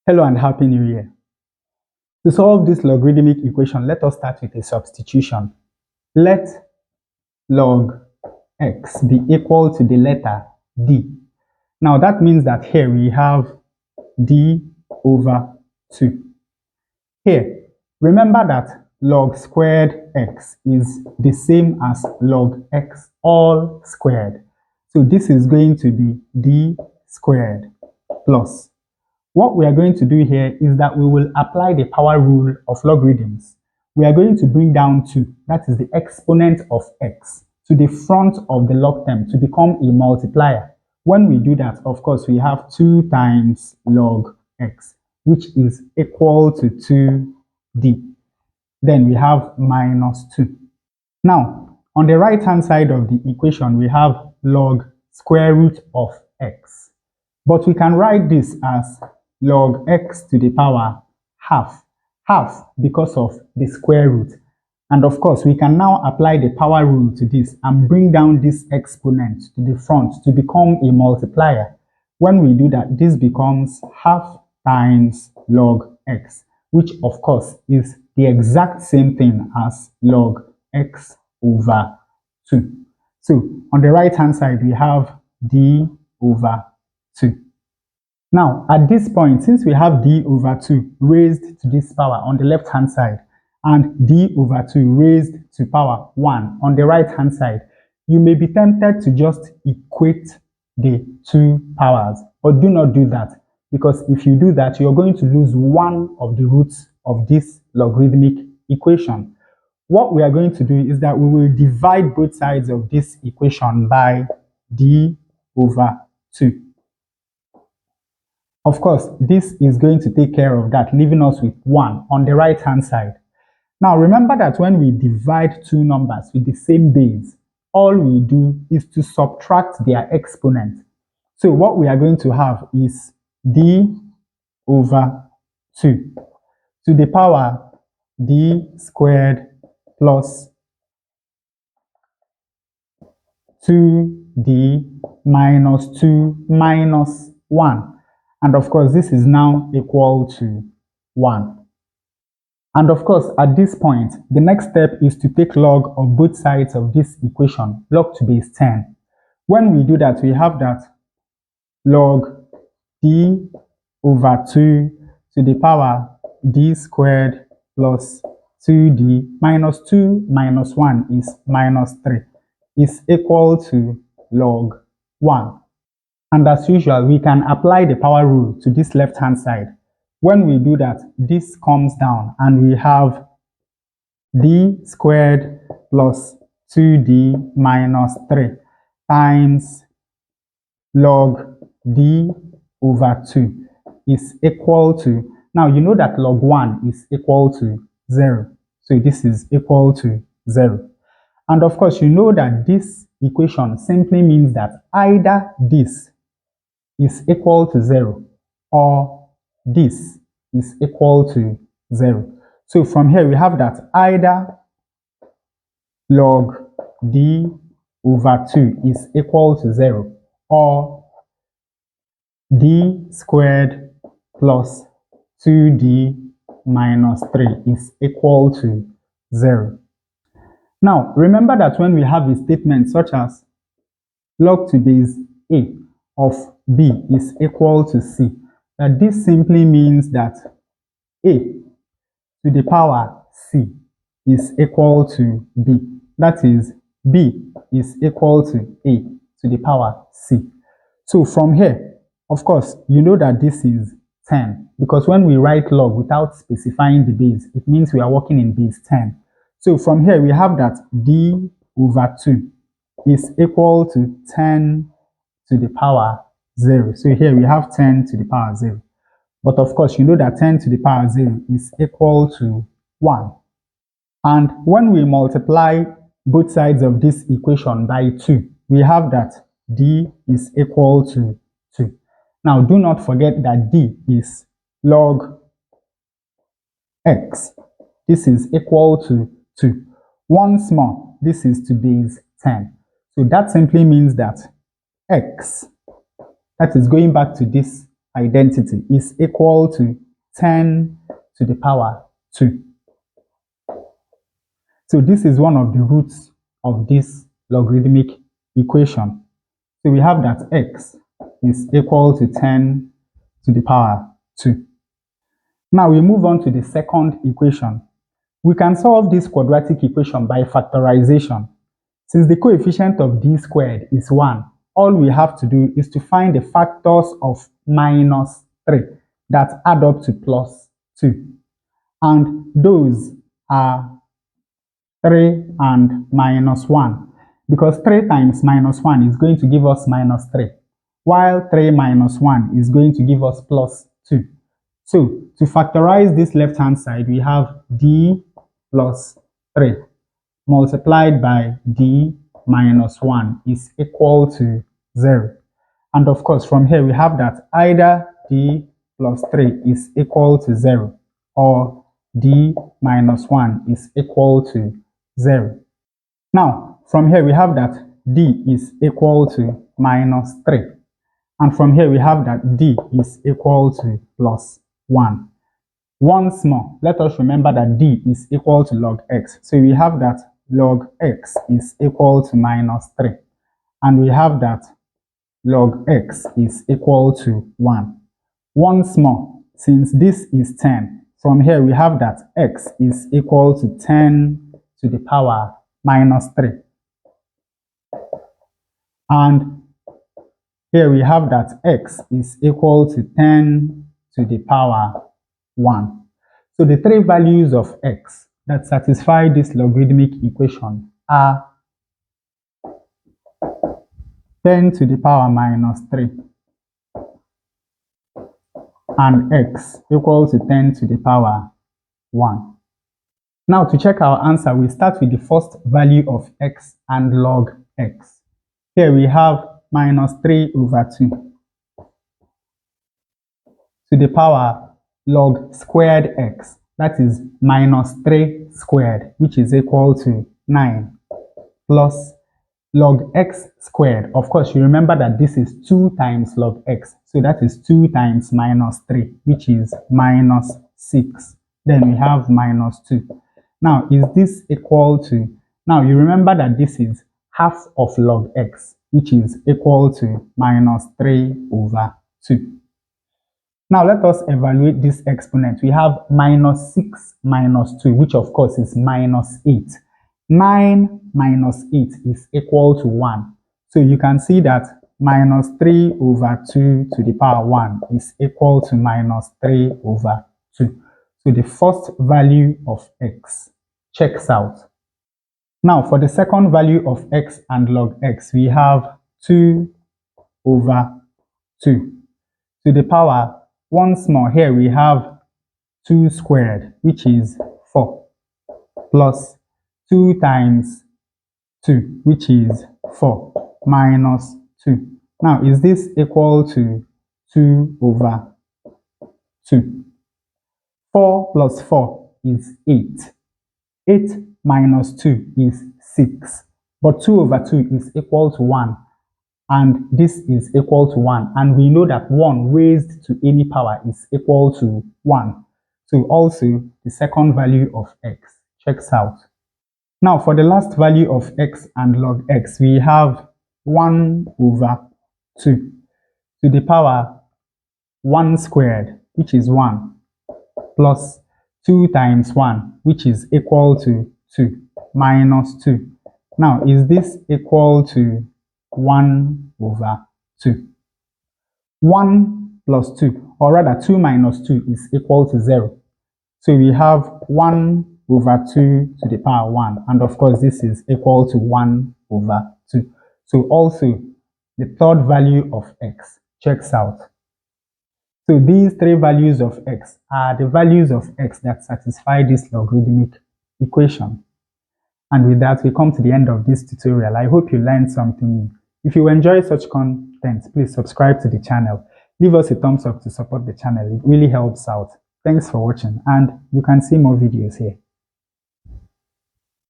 Hello and happy new year. To solve this logarithmic equation, let us start with a substitution. Let log x be equal to the letter d. Now that means that here we have d over 2. Here, remember that log squared x is the same as log x all squared. So this is going to be d squared plus. What we are going to do here is that we will apply the power rule of logarithms. We are going to bring down 2, that is the exponent of x, to the front of the log term to become a multiplier. When we do that, of course, we have 2 times log x, which is equal to 2d. Then we have minus 2. Now, on the right-hand side of the equation, we have log square root of x. But we can write this as log x to the power half because of the square root. And of course, we can now apply the power rule to this and bring down this exponent to the front to become a multiplier. When we do that, this becomes half times log x, which of course is the exact same thing as log x over 2. So on the right hand side, we have d over 2. Now, at this point, since we have d over 2 raised to this power on the left-hand side and d over 2 raised to power 1 on the right-hand side, you may be tempted to just equate the two powers, but do not do that, because if you do that, you're going to lose one of the roots of this logarithmic equation. What we are going to do is that we will divide both sides of this equation by d over 2. Of course, this is going to take care of that, leaving us with 1 on the right-hand side. Now, remember that when we divide two numbers with the same base, all we do is to subtract their exponent. So what we are going to have is d over 2 to the power d squared plus 2d minus 2 minus 1. And of course, this is now equal to 1. And of course, at this point, the next step is to take log of both sides of this equation, log to base 10. When we do that, we have that log d over 2 to the power d squared plus 2d minus 2 minus 1 is minus 3 is equal to log 1. And as usual, we can apply the power rule to this left-hand side. When we do that, this comes down and we have d squared plus 2d minus 3 times log d over 2 is equal to, now you know that log 1 is equal to 0. So this is equal to 0. And of course, you know that this equation simply means that either this is equal to 0 or this is equal to 0. So from here we have that either log d over 2 is equal to 0 or d squared plus 2d minus 3 is equal to 0. Now remember that when we have a statement such as log to base a of b is equal to c, that this simply means that a to the power c is equal to b. That is, b is equal to a to the power c. So from here, of course, you know that this is 10, because when we write log without specifying the base, it means we are working in base 10. So from here, we have that d over 2 is equal to 10 to the power 0. So here we have 10 to the power 0. But of course, you know that 10 to the power 0 is equal to 1. And when we multiply both sides of this equation by 2, we have that d is equal to 2. Now, do not forget that d is log x. This is equal to 2. Once more, this is to base 10. So that simply means that x, that is going back to this identity is equal to 10 to the power 2. So this is one of the roots of this logarithmic equation. So we have that x is equal to 10 to the power 2. Now we move on to the second equation. We can solve this quadratic equation by factorization. Since the coefficient of d squared is 1, all we have to do is to find the factors of minus 3 that add up to plus 2. And those are 3 and minus 1. Because 3 times minus 1 is going to give us minus 3, while 3 minus 1 is going to give us plus 2. So, to factorize this left-hand side, we have d plus 3 multiplied by d minus 1 is equal to 0. And of course, from here we have that either d plus 3 is equal to 0 or d minus 1 is equal to 0. Now, from here we have that d is equal to minus 3. And from here we have that d is equal to plus 1. Once more, let us remember that d is equal to log x. So we have that log x is equal to minus 3. And we have that log x is equal to 1. Once more, since this is 10, from here we have that x is equal to 10 to the power minus 3. And here we have that x is equal to 10 to the power 1. So the three values of x that satisfy this logarithmic equation are 10 to the power minus 3 and x equal to 10 to the power 1. Now to check our answer, we start with the first value of x and log x. Here we have minus 3 over 2 to the power log squared x, that is minus 3 squared, which is equal to 9, plus log x squared. Of course, you remember that this is 2 times log x, so that is 2 times minus 3, which is minus 6. Then we have minus 2. Now, is this equal to, now you remember that this is half of log x, which is equal to minus 3 over 2. Now let us evaluate this exponent. We have minus 6 minus 2, which of course is minus 8. 9 minus 8 is equal to 1. So you can see that minus 3 over 2 to the power 1 is equal to minus 3 over 2. So the first value of x checks out. Now for the second value of x and log x, we have 2 over 2 to the power. Once more, here we have 2 squared, which is 4, plus 2 times 2, which is 4, minus 2. Now, is this equal to 2 over 2? 4 plus 4 is 8. 8 minus 2 is 6. But 2 over 2 is equal to 1. And this is equal to 1. And we know that 1 raised to any power is equal to 1. So also, the second value of x checks out. Now, for the last value of x and log x, we have 1 over 2 to the power 1 squared, which is 1, plus 2 times 1, which is equal to 2, minus 2. Now, is this equal to 1 over 2? 1 plus 2, or rather 2 minus 2 is equal to 0. So we have 1 over 2 to the power 1. And of course, this is equal to 1 over 2. So also, the third value of x checks out. So these three values of x are the values of x that satisfy this logarithmic equation. And with that, we come to the end of this tutorial. I hope you learned something new. If you enjoy such content, please subscribe to the channel. Leave us a thumbs up to support the channel. It really helps out. Thanks for watching, and you can see more videos here.